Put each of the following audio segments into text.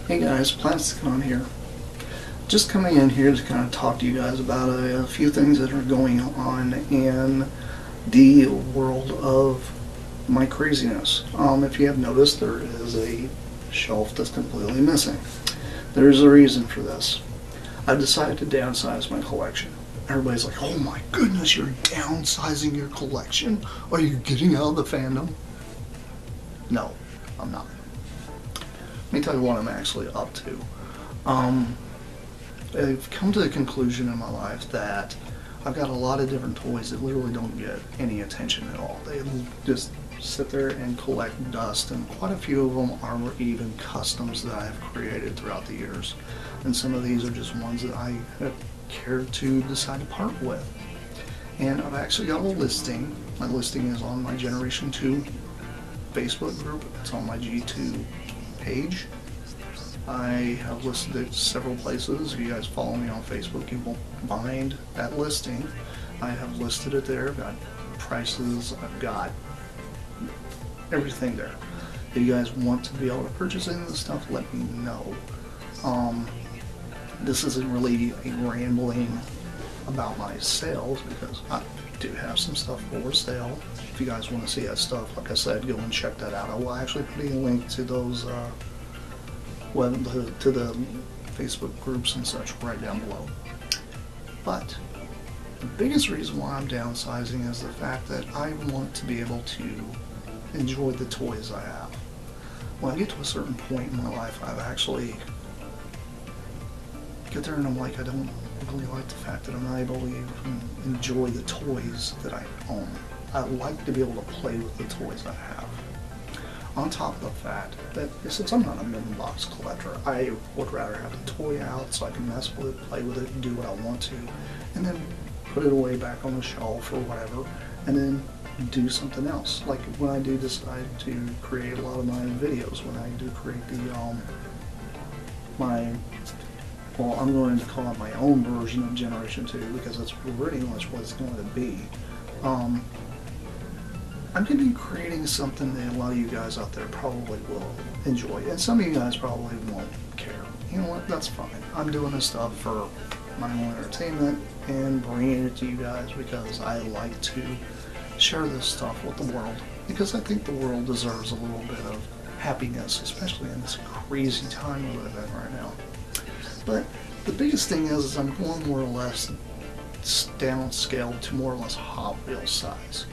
Hey guys, Plasticon here. Just coming in here to kind of talk to you guys about a few things that are going on in the world of my craziness. If you have noticed, there is a shelf that's completely missing. There's a reason for this. I've decided to downsize my collection. Everybody's like, oh my goodness, you're downsizing your collection? Are you getting out of the fandom? No, I'm not. Let me tell you what I'm actually up to. I've come to the conclusion in my life that I've got a lot of different toys that literally don't get any attention at all. They just sit there and collect dust, and quite a few of them are even customs that I've created throughout the years. And some of these are just ones that I have cared to decide to part with. And I've actually got a listing. My listing is on my Generation 2 Facebook group. It's on my G2 page. I have listed it several places. If you guys follow me on Facebook, you will find that listing. I have listed it there. I've got prices. I've got everything there. If you guys want to be able to purchase any of this stuff, let me know. This isn't really a rambling about my sales, because I do have some stuff for sale. If you guys want to see that stuff, like I said, go and check that out. I will actually put a link to those to the Facebook groups and such right down below. But the biggest reason why I'm downsizing is the fact that I want to be able to enjoy the toys I have. When I get to a certain point in my life, I've actually get there and I'm like, I don't really like the fact that I'm not able to even enjoy the toys that I own. I like to be able to play with the toys I have. On top of the fact that since I'm not a mini box collector, I would rather have the toy out so I can mess with it, play with it, and do what I want to, and then put it away back on the shelf or whatever, and then do something else. Like when I do decide to create a lot of my videos, when I do create the well, I'm going to call it my own version of Generation 2, because that's pretty much what it's going to be. I'm going to be creating something that a lot of you guys out there probably will enjoy, and some of you guys probably won't care. You know what? That's fine. I'm doing this stuff for my own entertainment and bringing it to you guys because I like to share this stuff with the world, because I think the world deserves a little bit of happiness, especially in this crazy time we live in right now. But the biggest thing is I'm going more or less downscaled to more or less Hot Wheels size.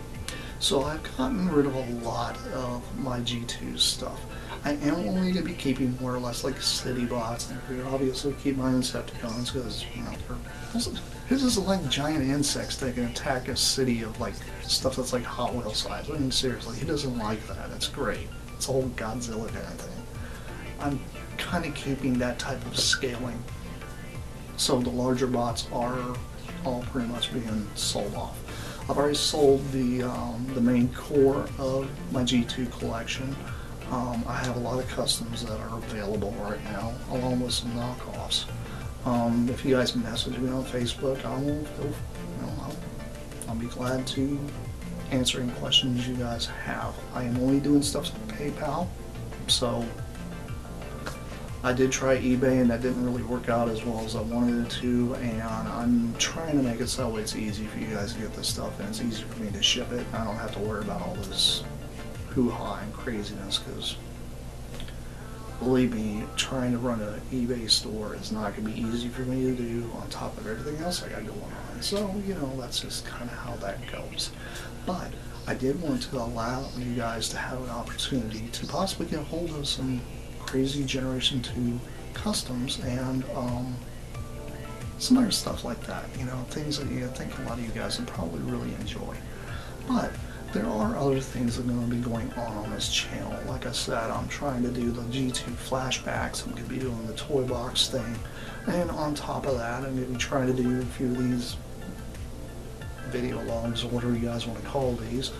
So I've gotten rid of a lot of my G2 stuff. I am only going to be keeping more or less like city bots, and I obviously keep my Insecticons because, you know, they're just like giant insects that can attack a city of like stuff that's like Hot Wheel size. I mean, seriously, he doesn't like that. It's great. It's a whole Godzilla kind of thing. I'm kind of keeping that type of scaling. So the larger bots are all pretty much being sold off. I've already sold the main core of my G2 collection. I have a lot of customs that are available right now, along with some knockoffs. If you guys message me on Facebook, I'll be glad to answer any questions you guys have. I am only doing stuff with PayPal, so I did try eBay and that didn't really work out as well as I wanted it to, and I'm trying to make it so it's easy for you guys to get this stuff and it's easy for me to ship it. I don't have to worry about all this hoo-ha and craziness, because believe me, trying to run an eBay store is not going to be easy for me to do on top of everything else I got going on. So, you know, that's just kind of how that goes. But I did want to allow you guys to have an opportunity to possibly get a hold of some crazy Generation 2 customs and some other stuff like that, you know, things that I think a lot of you guys would probably really enjoy. But there are other things that are going to be going on this channel. Like I said, I'm trying to do the G2 flashbacks. I'm going to be doing the toy box thing, and on top of that, I'm going to be trying to do a few of these video logs, or whatever you guys want to call these.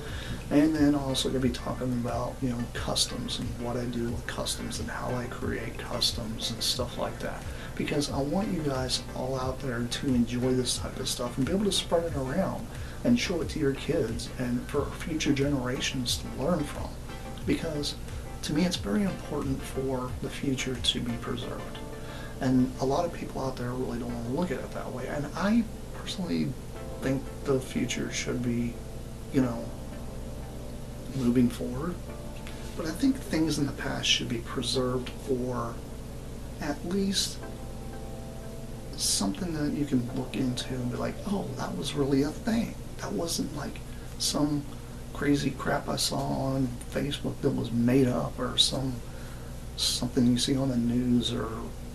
And then also going to be talking about, you know, customs and what I do with customs and how I create customs and stuff like that. Because I want you guys all out there to enjoy this type of stuff and be able to spread it around and show it to your kids and for future generations to learn from. Because to me, it's very important for the future to be preserved. And a lot of people out there really don't want to look at it that way. And I personally think the future should be, you know, moving forward. But I think things in the past should be preserved for at least something that you can look into and be like, oh, that was really a thing. That wasn't like some crazy crap I saw on Facebook that was made up, or something you see on the news or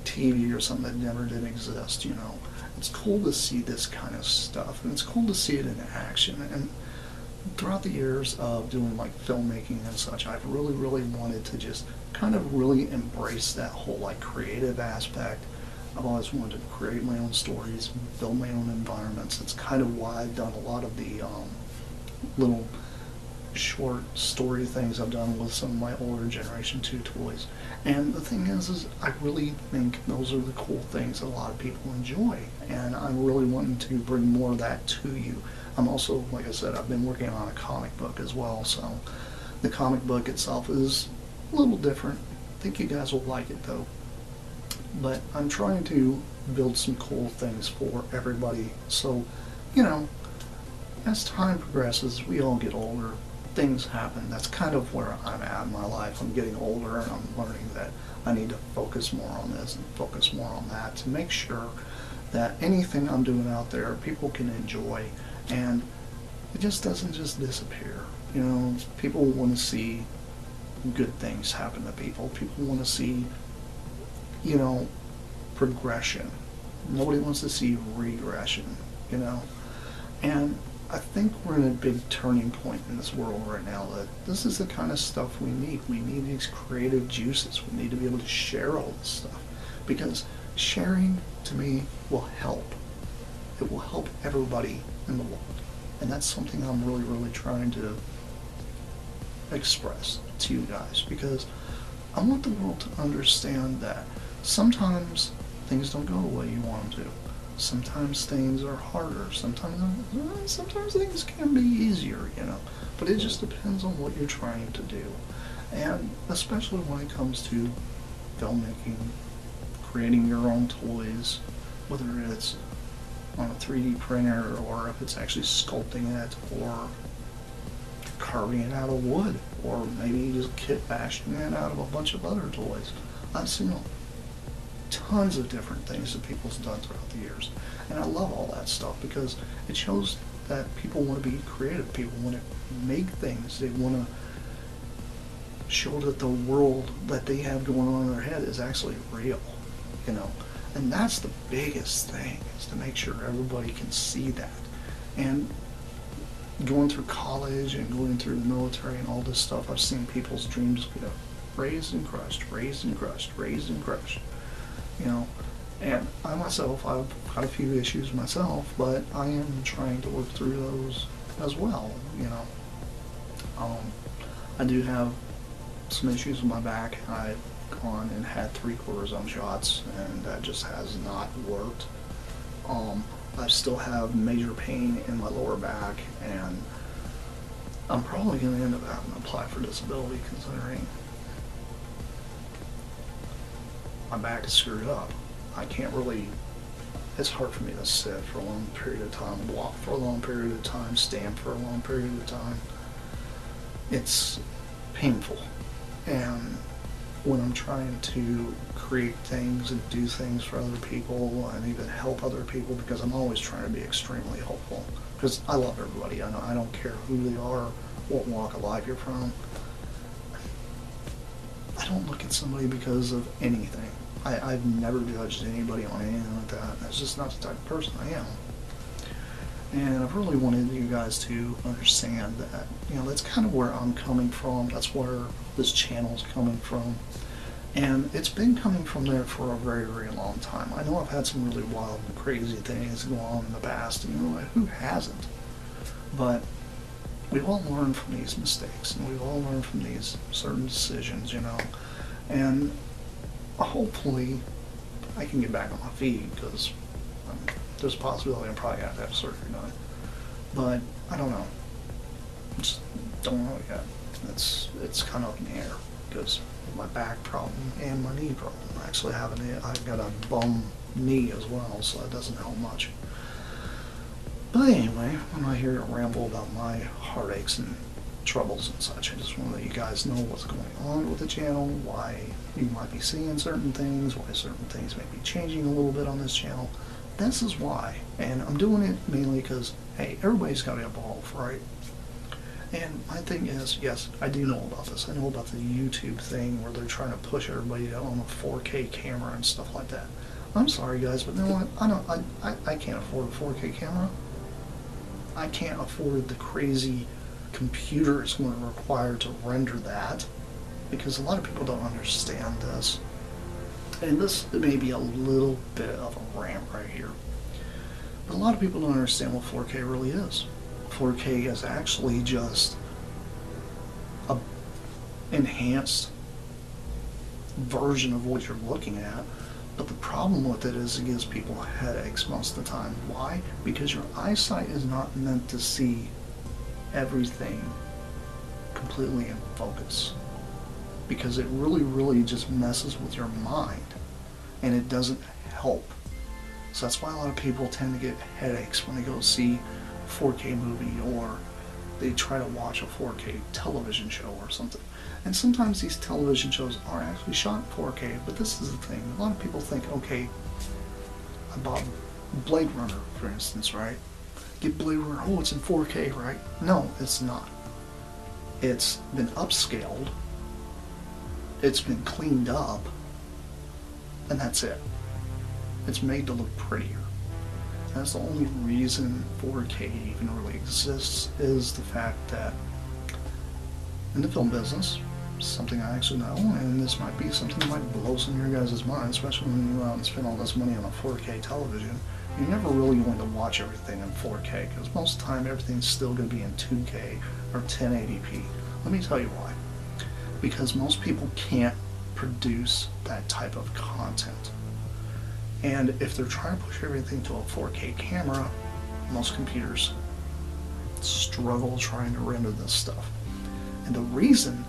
TV or something that never did exist, you know. It's cool to see this kind of stuff, and it's cool to see it in action. And throughout the years of doing like filmmaking and such, I've really wanted to just kind of really embrace that whole like creative aspect. I've always wanted to create my own stories, build my own environments. It's kind of why I've done a lot of the little short story things I've done with some of my older Generation 2 toys. And the thing is I really think those are the cool things that a lot of people enjoy, and I'm really wanting to bring more of that to you. I'm also, like I said, I've been working on a comic book as well, so the comic book itself is a little different. I think you guys will like it though. But I'm trying to build some cool things for everybody, so, you know, as time progresses, we all get older, things happen. That's kind of where I'm at in my life. I'm getting older, and I'm learning that I need to focus more on this and focus more on that to make sure that anything I'm doing out there, people can enjoy, and it just doesn't just disappear. You know, people want to see good things happen to people. People want to see, you know, progression. Nobody wants to see regression, you know. And I think we're in a big turning point in this world right now, that this is the kind of stuff we need. We need these creative juices. We need to be able to share all this stuff, because sharing, to me, will help. It will help everybody in the world. And that's something I'm really trying to express to you guys, because I want the world to understand that sometimes things don't go the way you want them to. Sometimes things are harder. Sometimes things can be easier, you know. But it just depends on what you're trying to do. And especially when it comes to filmmaking, creating your own toys, whether it's on a 3D printer, or if it's actually sculpting it, or carving it out of wood, or maybe just kit bashing it out of a bunch of other toys. I've seen tons of different things that people's done throughout the years, and I love all that stuff, because it shows that people want to be creative. People want to make things. They want to show that the world that they have going on in their head is actually real, you know. And that's the biggest thing, is to make sure everybody can see that. And going through college and going through the military and all this stuff, I've seen people's dreams get raised and crushed, raised and crushed, raised and crushed, you know. And I myself, I've got a few issues myself, but I am trying to work through those as well, you know. I do have some issues with my back. I've gone and had 3/4 zone shots, and that just has not worked. I still have major pain in my lower back, and I'm probably going to end up having to apply for disability, considering my back is screwed up. I can't really, it's hard for me to sit for a long period of time, walk for a long period of time, stand for a long period of time. It's painful. And when I'm trying to create things and do things for other people and even help other people, because I'm always trying to be extremely helpful, because I love everybody. I don't care who they are, what walk of life you're from. I don't look at somebody because of anything. I've never judged anybody on anything like that. That's just not the type of person I am. And I've really wanted you guys to understand that, you know, that's kind of where I'm coming from. That's where this channel's coming from. And it's been coming from there for a very long time. I know I've had some really wild and crazy things go on in the past, and, you know, who hasn't? But we've all learned from these mistakes, and we've all learned from these certain decisions, you know. And hopefully I can get back on my feet, because there's a possibility I'm probably going to have surgery done. But I don't know. Just don't know yet. It's kind of up in the air. because of my back problem and my knee problem. Actually, I've got a bum knee as well, so that doesn't help much. But anyway, I'm not here to ramble about my heartaches and troubles and such. I just want to let you guys know what's going on with the channel, why you might be seeing certain things, why certain things may be changing a little bit on this channel. This is why, and I'm doing it mainly because, hey, everybody's got to evolve, right? And my thing is, yes, I do know about this. I know about the YouTube thing where they're trying to push everybody on a 4K camera and stuff like that. I'm sorry, guys, but you know what? I can't afford a 4K camera. I can't afford the crazy computer it's going to require to render that, because a lot of people don't understand this. And this may be a little bit of a rant right here, but a lot of people don't understand what 4K really is. 4K is actually just a enhanced version of what you're looking at, but the problem with it is it gives people headaches most of the time. Why? Because your eyesight is not meant to see everything completely in focus, because it really just messes with your mind and it doesn't help. So that's why a lot of people tend to get headaches when they go see a 4K movie, or they try to watch a 4K television show or something. And sometimes these television shows are actually shot in 4K, but this is the thing. A lot of people think, okay, I bought Blade Runner, for instance, right? Get Blade Runner, oh, it's in 4K, right? No, it's not. It's been upscaled, it's been cleaned up, and that's it. It's made to look prettier. That's the only reason 4K even really exists, is the fact that in the film business, something I actually know, and this might be something that might blow some of your guys' minds, especially when you go out and spend all this money on a 4K television. You're never really going to watch everything in 4K, because most of the time everything's still going to be in 2K or 1080p. Let me tell you why. Because most people can't produce that type of content. And if they're trying to push everything to a 4K camera, most computers struggle trying to render this stuff. And the reason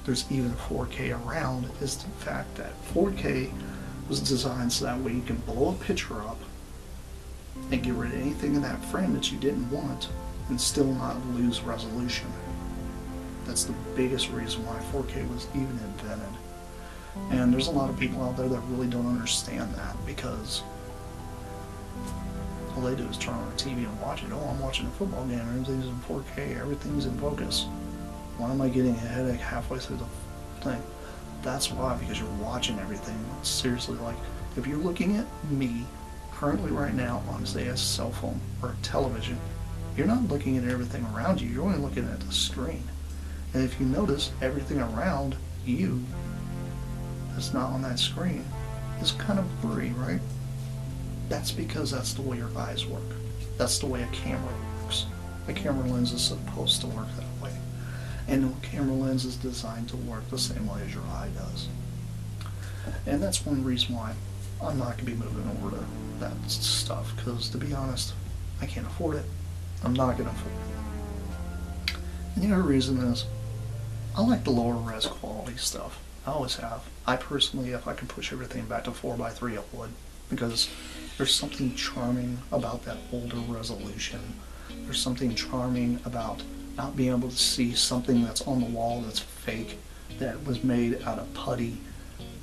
there's even 4K around is the fact that 4K was designed so that way you can blow a picture up and get rid of anything in that frame that you didn't want and still not lose resolution. That's the biggest reason why 4K was even invented. And there's a lot of people out there that really don't understand that, because all they do is turn on the TV and watch it. Oh, I'm watching a football game, everything's in 4K, everything's in focus. Why am I getting a headache halfway through the thing? That's why, because you're watching everything. Seriously, like, if you're looking at me currently right now on, say, a cell phone or a television, you're not looking at everything around you, you're only looking at the screen. And if you notice, everything around you that's not on that screen is kind of blurry, right? That's because that's the way your eyes work. That's the way a camera works. A camera lens is supposed to work that way. And a camera lens is designed to work the same way as your eye does. And that's one reason why I'm not going to be moving over to that stuff, because to be honest, I can't afford it. I'm not going to afford it. And the other reason is, I like the lower res quality stuff. I always have. I personally, if I could push everything back to 4:3, I would, because there's something charming about that older resolution. There's something charming about not being able to see something that's on the wall that's fake, that was made out of putty,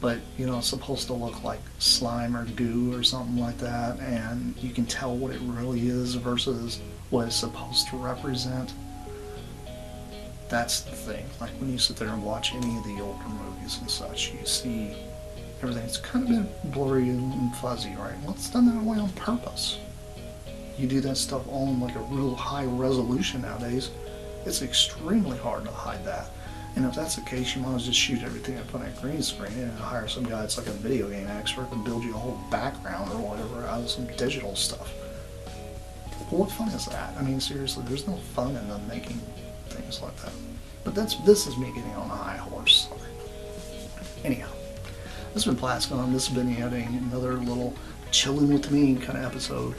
but you know, it's supposed to look like slime or goo or something like that, and you can tell what it really is versus what it's supposed to represent. That's the thing. Like when you sit there and watch any of the older movies and such, you see everything's kind of been blurry and fuzzy, right? Well, it's done that way on purpose. You do that stuff on like a real high resolution nowadays, it's extremely hard to hide that. And if that's the case, you might as well just shoot everything up on a green screen and hire some guy that's like a video game expert to build you a whole background or whatever out of some digital stuff. Well, what fun is that? I mean, seriously, there's no fun in them making things like that. But this is me getting on a high horse. Anyhow, this has been Plasticon. This has been another little chilling with me kind of episode.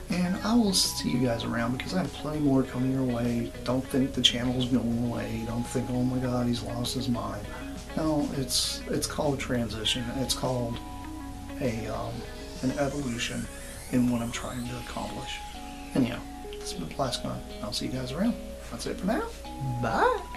And I will see you guys around, because I have plenty more coming your way. Don't think the channel's going away. Don't think, oh my god, he's lost his mind. No, it's called a transition. It's called an evolution in what I'm trying to accomplish. Anyhow, this has been Plasticon. I'll see you guys around. That's it for now. Bye.